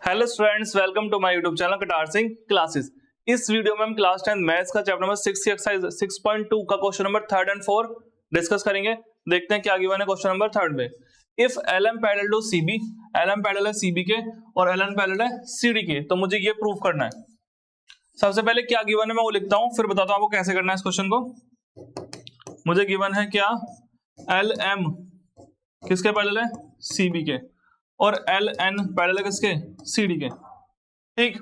Hello students, welcome to my YouTube channel Katar Singh classes. इस वीडियो में हम क्लास 10 मैथ्स का चैप्टर नंबर 6 की एक्सरसाइज 6.2 का क्वेश्चन नंबर 3 और 4 डिस्कस करेंगे। देखते हैं क्या गिवन है क्वेश्चन नंबर 3 में। If LM parallel to CB, LM parallel है CB के और LN पैरेलल है CD के, तो मुझे ये प्रूव करना है। सबसे पहले क्या गिवन है मैं वो लिखता हूँ, फिर बताता हूँ आपको कैसे करना है इस क्वेश्चन को। मुझे गिवन है क्या, LM किसके पैरेलल है, CB के, और LN पैरेलल किसके, CD के। ठीक,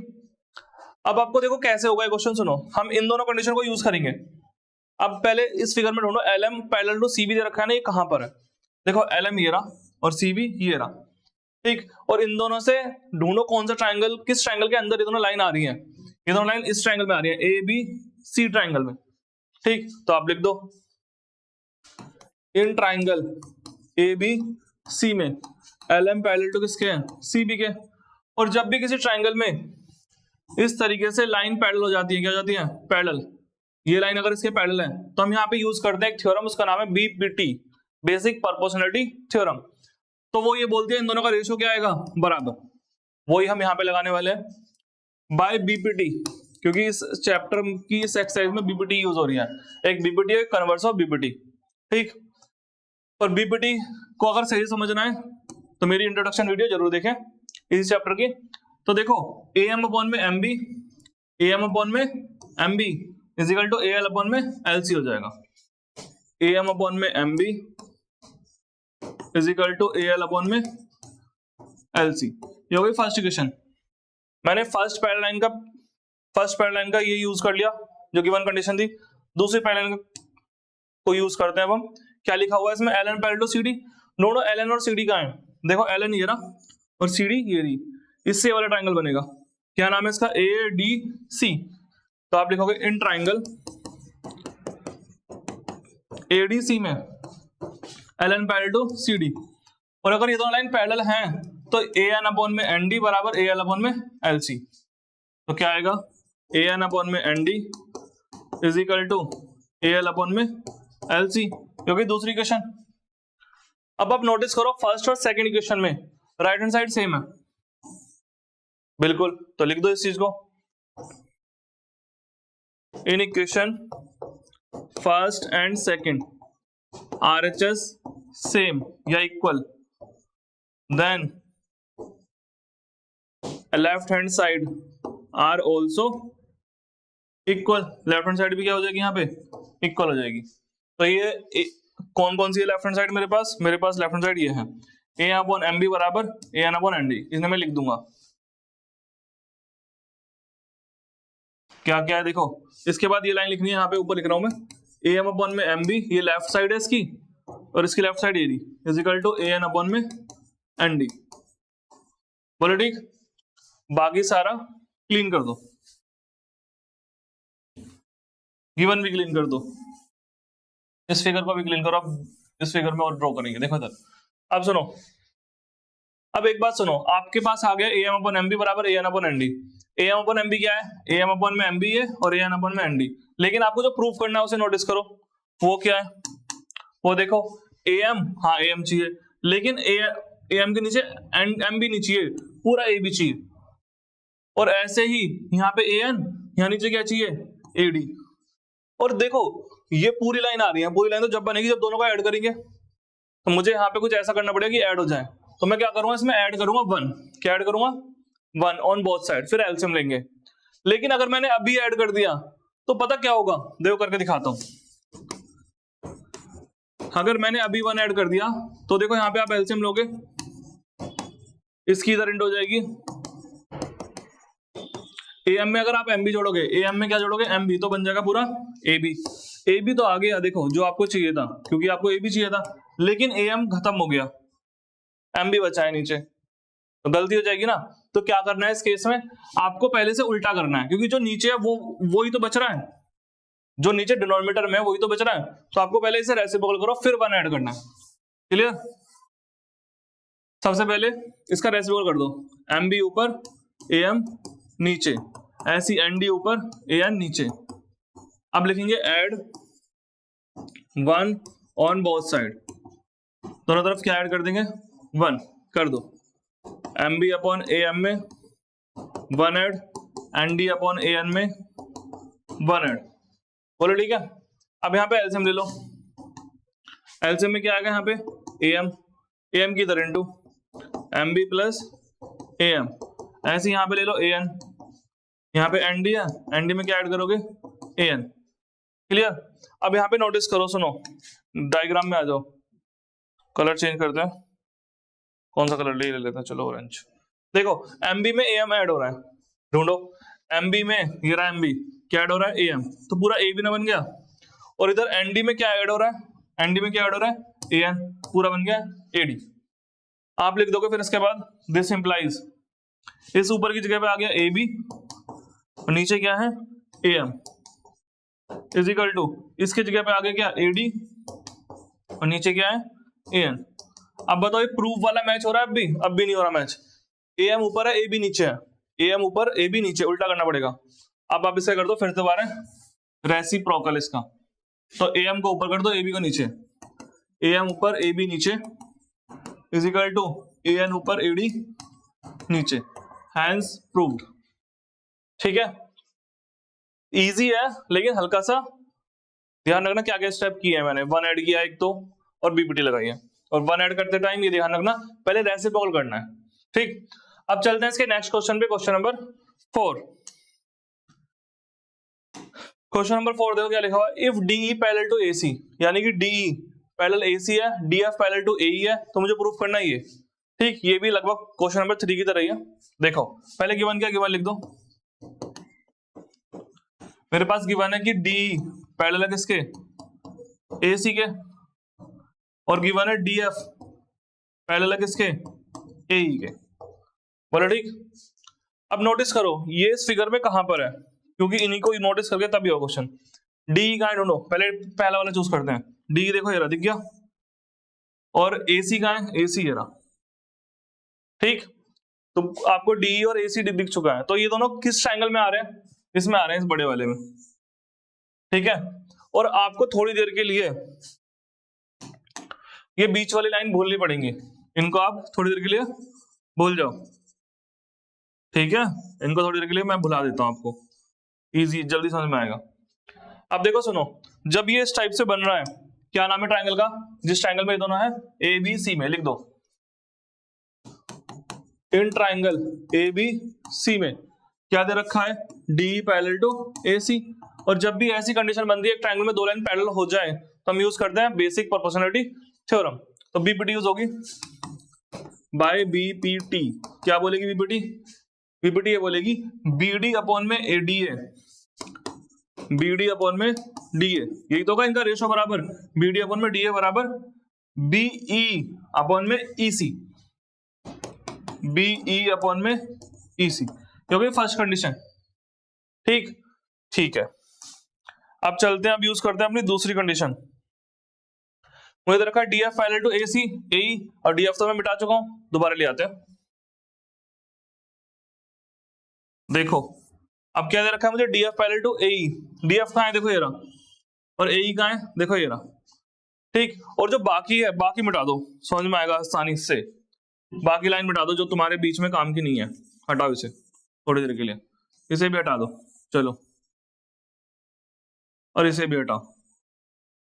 अब आपको देखो कैसे होगा क्वेश्चन, सुनो। हम इन दोनों कंडीशन को यूज करेंगे। अब पहले इस फिगर में ढूंढो LM पैरेलल टू CB दे रखा है ना, ये कहां पर है। देखो LM ये रहा और CB ये रहा। ठीक, और इन दोनों से ढूंढो कौन सा ट्राइंगल, किस ट्राइंगल के अंदर ये दोनों लाइन आ रही है। ये दोनों लाइन इस ट्राइंगल में आ रही है, ABC ट्राइंगल में। ठीक, तो आप लिख दो इन ट्राइंगल ABC में LM पैरेलल टू किसके हैं, CB के। और जब भी किसी ट्राइंगल में इस तरीके से लाइन पैरेलल हो जाती है, क्या हो जाती है, पैरेलल, ये लाइन अगर इसके पैरेलल है तो हम यहाँ पे यूज करते हैं एक थ्योरम, उसका नाम है BPT, बेसिक प्रोपोर्शनलिटी थ्योरम। तो वो ये बोलती है इन दोनों का रेशियो क्या आएगा, बराबर। वही हम यहाँ पे लगाने वाले हैं बाय BPT, क्योंकि इस चैप्टर की इस एक्सरसाइज में BPT यूज हो रही है। एक BPT है, कन्वर्स ऑफ BPT। ठीक, और BPT को अगर सही समझना है तो मेरी इंट्रोडक्शन वीडियो जरूर देखें इस चैप्टर की। तो देखो AM अपॉन में MB, AM अपॉन में MB is equal to AL upon में LC हो जाएगा। AM अपॉन में MB is equal to AL upon में LC। ये हो गई फर्स्ट इक्वेशन। मैंने फर्स्ट पैरेलल लाइन का ये यूज कर लिया जो गिवन कंडीशन थी। दूसरी पैरेलल लाइन को यूज करते हैं अब हम। क्या लिखा हुआ है इसमें, LN पैरेलल टू CD। दोनों LN और CD का है, देखो LN ये रहा और CD ये रही, इससे वाला ट्राइंगल बनेगा। क्या नाम है इसका, ADC। तो आप लिखोगे इन ट्राइंगल ADC में LN पैरेलल टू CD। और अगर ये दोनों लाइन पैरेलल हैं तो AN अपॉन में ND बराबर AL अपॉन में LC। तो क्या आएगा, AN अपॉन में ND is equal to AL upon में LC, क्योंकि दूसरी इक्वेशन। अब आप नोटिस करो फर्स्ट और सेकंड इक्वेशन में राइट हैंड साइड सेम है, बिल्कुल। तो लिख दो इस चीज को, इन equation first and second RHS same या equal, then left hand side are also equal. Left hand side भी क्या हो जाएगी, यहाँ पे इक्वल हो जाएगी। तो ये कौन कौन सी है लेफ्ट हैंड साइड मेरे पास लेफ्ट हैंड साइड ये है, A अपॉन MB बराबर AN अपॉन ND। इसमें मैं लिख दूंगा क्या क्या है, देखो इसके बाद ये लाइन लिखनी है, यहाँ पे ऊपर लिख रहा हूं मैं, AM अपॉन में MB, ये लेफ्ट साइड है इसकी और इसकी लेफ्ट साइड ये रही, is equal to AN upon में ND। बोलो ठीक, बाकी सारा क्लीन कर दो, गिवन भी क्लीन कर दो, इस फिगर को भी क्लीन करो। अब इस फिगर में और ड्रॉ करेंगे, देखो इधर। अब सुनो, अब एक बात सुनो, आपके पास आ गया AM अपॉन MB बराबर AN upon ND। AM upon MB क्या है, AM अपॉन में MB है और AN अपॉन में ND। लेकिन आपको जो प्रूफ करना है उसे नोटिस करो, वो क्या है, वो देखो AM, हाँ AM चाहिए, लेकिन AM के नीचे MB नहीं चाहिए, पूरा AB चाहिए। और ऐसे ही यहाँ पे AN, यहाँ नीचे क्या चाहिए, AD। और देखो ये पूरी लाइन आ रही है, पूरी लाइन तो जब बनेगी जब दोनों को ऐड करेंगे। तो मुझे यहाँ पे कुछ ऐसा करना पड़ेगा कि ऐड हो जाए। तो मैं क्या करूंगा, इसमें ऐड करूंगा 1। क्या ऐड करूंगा, 1 ऑन बोथ साइड, फिर एलसीएम लेंगे। लेकिन अगर मैंने अभी ऐड कर दिया तो पता क्या होगा, देखो करके दिखाता हूं। अगर मैंने अभी 1 ऐड कर दिया तो देखो यहाँ पे आप एलसीएम लोगे, इसकी इधर इंड हो जाएगी। AM में अगर आप MB जोड़ोगे, AM में क्या जोड़ोगे, MB, तो बन जाएगा पूरा AB। AB तो आ गया, देखो जो आपको चाहिए था, क्योंकि आपको AB चाहिए था, लेकिन AM खत्म हो गया, MB बचा है नीचे, तो गलती हो जाएगी ना। तो क्या करना है इस केस में, आपको पहले से उल्टा करना है, क्योंकि जो नीचे है वो ही तो बच रहा है, जो नीचे डिनोमिनेटर में है वही तो बच रहा है। तो आपको पहले इसे रेसिप्रोकल करो, फिर 1 ऐड करना है। क्लियर, सबसे पहले इसका रेसिप्रोकल कर दो, MB ऊपर AM नीचे, ऐसी ND ऊपर AN नीचे। अब लिखेंगे ऐड 1 ऑन बोथ साइड, दोनों तरफ क्या ऐड कर देंगे, 1 कर दो। MB अपॉन AM में one add N D upon A N में वन एड। बोलो ठीक है। अब यहाँ पे एलसीएम ले लो। एलसीएम में क्या आ गया यहाँ पे ए एम की इधर into M B plus A M, ऐसे यहाँ पे ले लो ए एन, यहाँ पे एन डी है, एन डी में क्या ऐड करोगे ए एन। क्लियर। अब यहाँ पे नोटिस करो, सुनो डायग्राम में आ जाओ, कलर चेंज करते हैं, कौन सा कलर ले लेते हैं, चलो ऑरेंज। देखो एमबी में एम ऐड हो रहा है, ढूंढो एमबी में, ये रहा एमबी, क्या ऐड हो रहा है एम, तो पूरा ए बी ना बन गया। और इधर एनडी में क्या ऐड हो रहा है, एनडी में क्या ऐड हो रहा है एन, पूरा बन गया एडी। आप लिख दोगे फिर इसके बाद दिस इंप्लाइज, इस ऊपर की जगह पे आ गया ए बी और नीचे क्या है A M is equal to, इसके जगह पे आ गया क्या ए डी और नीचे क्या है ए एन। अब बताओ ये प्रूफ वाला मैच हो रहा है, अब भी नहीं हो रहा मैच। ए एम ऊपर है ए बी नीचे है, ए एम ऊपर ए बी नीचे, उल्टा करना पड़ेगा। अब आप इसे कर दो फिर से दोबारा रेसिप्रोकल इसका, तो ए एम को ऊपर कर दो ए बी को नीचे, ए एम ऊपर ए बी नीचे is equal to A N ऊपर ए डी नीचे, हैंस प्रूव्ड। ठीक है, इजी है लेकिन हल्का सा ध्यान रखना क्या क्या स्टेप किए हैं मैंने। वन ऐड किया एक तो, और बीपीटी लगाई है, और वन ऐड करते टाइम ये ध्यान रखना पहले रेसिप्रोकल करना है। ठीक, अब चलते हैं इसके नेक्स्ट क्वेश्चन पे, क्वेश्चन नंबर 4। क्वेश्चन नंबर 4 देखो क्या लिखा हुआ, if DE parallel to AC, यानी कि डीई पैरेलल एसी है, डीएफ पैरेलल टू एई है, तो मुझे प्रूफ करना है ये। ठीक, ये भी लगभग क्वेश्चन नंबर 3 की तरह ही है। देखो पहले गिवन क्या, गिवन लिख दो, मेरे पास गिवन है कि डीई पैरेलल है किसके एसी के, और गिवन है डीएफ पैरेलल है किसके एई के। बोलो ठीक। अब नोटिस करो ये इस फिगर में कहां पर है, क्योंकि इन्हीं को नोटिस करके तभी होगा क्वेश्चन। डी कहां है ढूंढो, पहले पहला वाला चूज करते हैं। डी देखो ये रहा, दिख गया, और एसी कहां है, एसी ये रहा। ठीक, तो आपको डी और एसी दिख चुका है, तो ये दोनों किस ट्रायंगल में आ रहे हैं, इसमें आ रहे हैं, इस बड़े वाले में। ठीक है, और आपको थोड़ी देर के लिए ये बीच वाली लाइन भूलनी पड़ेंगी, इनको आप थोड़ी देर के लिए भूल जाओ। ठीक है, इनको थोड़ी देर के लिए मैं भुला देता हूं आपको, इजी जल्दी समझ में आएगा। अब देखो सुनो, जब ये इस टाइप से बन रहा है, क्या नाम है ट्रायंगल का, जिस ट्रायंगल में ये दोनों है ए बी सी में, लिख दो in triangle A B C में क्या दे रखा है, डी पैरेलल टू ए सी। और जब भी ऐसी कंडीशन बनती है एक ट्रायंगल में दो लाइन पैरेलल हो जाए, तो हम यूज करते हैं बेसिक प्रोपोर्शनलिटी थ्योरम। तो बीपीटी यूज होगी बाय बीपीटी, क्या बोलेगी बीपीटी, बीपीटी ये बोलेगी बीडी अपॉन में एडी है, बीडी अपॉन में डी ए, यही तो होगा इनका रेशो बराबर, बीडी अपॉन में डी ए बराबर बीई अपॉन में ईसी, बीई अपॉन में ईसी, क्योंकि फर्स्ट कंडीशन। ठीक, ठीक है, अब चलते हैं, अब यूज करते हैं अपनी दूसरी कंडीशन। मुझे रखा है डीएफ पैरेलल टू एसी एई, और डीएफ तो मैं मिटा चुका हूं, दोबारा ले आते हैं। देखो अब क्या दे रखा है मुझे, DF parallel to AE, DF कहां है देखो ये रहा, और एई कहां है देखो ये रहा। ठीक, और जो बाकी है बाकी मिटा दो, समझ में आएगा आसानी से, बाकी लाइन मिटा दो जो तुम्हारे बीच में काम की नहीं है, हटाओ इसे थोड़ी देर के लिए, इसे भी हटा दो, चलो, और इसे भी हटाओ।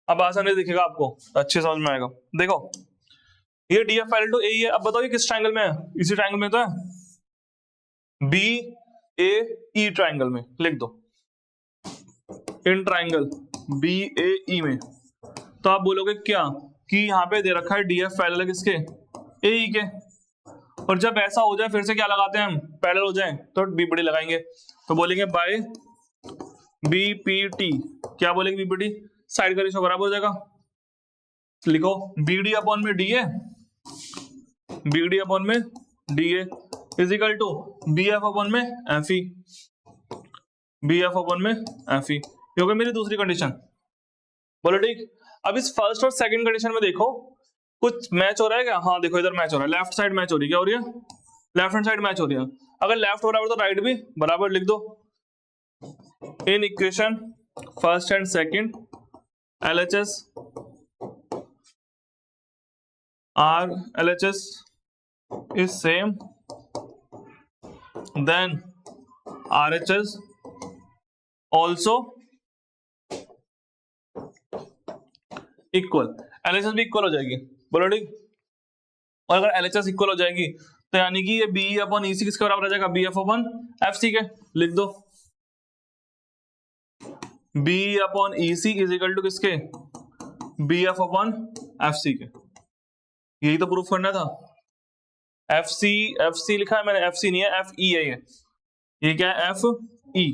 अब आसानी दिखेगा आपको, अच्छे समझ में आएगा। देखो ये डीएफ पैरेलल टू एई है, अब बताओ ये किस ट्रायंगल में है, इसी ट्रायंगल में तो है, बी ए ई ट्रायंगल में, लिख दो इन ट्रायंगल बी ए ई में। तो आप बोलोगे क्या कि यहाँ पे दे रखा है डीएफ पैरेलल है किसके एई के, और जब ऐसा हो जाए फिर से क्या लगाते हैं हम, पैरेलल हो जाए तो बीपीटी लगाएंगे, तो बोलेंगे बाय बीपीटी, क्या बोलेंगे बीपीटी, साइड का रेशो बराबर हो जाएगा, लिखो बीडी अपॉन में डीए, बीडी अपॉन में DA is equal to BF upon में एफई, बीएफ अपॉन में एफई, ये हो गई मेरी दूसरी कंडीशन। बोलो ठीक। अब इस फर्स्ट और सेकंड कंडीशन में देखो कुछ मैच हो रहा है क्या, हाँ देखो इधर मैच हो रहा है, लेफ्ट साइड मैच हो रही है, क्या हो रही है, लेफ्ट हैंड साइड मैच हो रही है। अगर लेफ्ट बराबर तो राइट भी बराबर लिख दो, इन equation first and second LHS are LHS is same then RHS also equal, LHS भी इक्वल हो जाएगी, बोलो ठीक। और अगर LHS इक्वल हो जाएगी तो यानी कि ये BE अपॉन EC किसके बराबर आ जाएगा, BF अपॉन FC के, लिख दो BE upon EC is equal to किसके, BF अपॉन FC के। यही तो प्रूफ करना था। FC लिखा है मैंने, FC नहीं है, FE है ये क्या है, FE।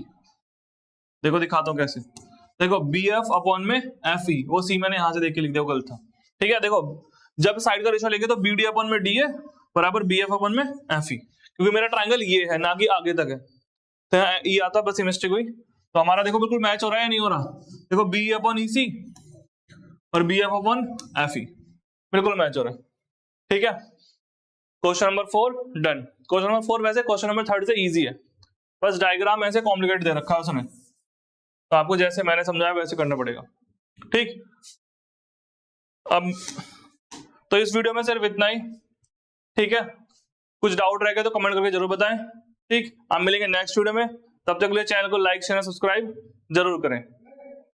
देखो दिखाता हूँ कैसे, देखो BF अपॉन में FE, वो C मैंने यहां से देख के लिख दिया, वो गलत था, ठीक है। देखो जब साइड का रेशो लेंगे तो BD अपॉन में DA बराबर BF अपॉन में FE, क्योंकि मेरा ट्राइंगल ये है ना कि आगे तक है, तो ये आता बस मिस्टेक हुई। तो हमारा देखो बिल्कुल मैच हो रहा है या नहीं हो रहा, देखो BE अपॉन EC और BF अपॉन FE बिल्कुल मैच हो रहा है, ठीक है। Question number 4 done. Question number 4 वैसे क्वेश्चन नंबर 3 से इजी है, बस डायग्राम ऐसे कॉम्प्लिकेट दे रखा है उसने, तो आपको जैसे मैंने समझाया वैसे करना पड़ेगा, ठीक। अब तो इस वीडियो में सिर्फ इतना ही, ठीक है। कुछ डाउट रह गए तो कमेंट करके जरूर बताएं, ठीक। हम मिलेंगे नेक्स्ट वीडियो में, तब तक के लिए चैनल को लाइक शेयर सब्सक्राइब जरूर करें।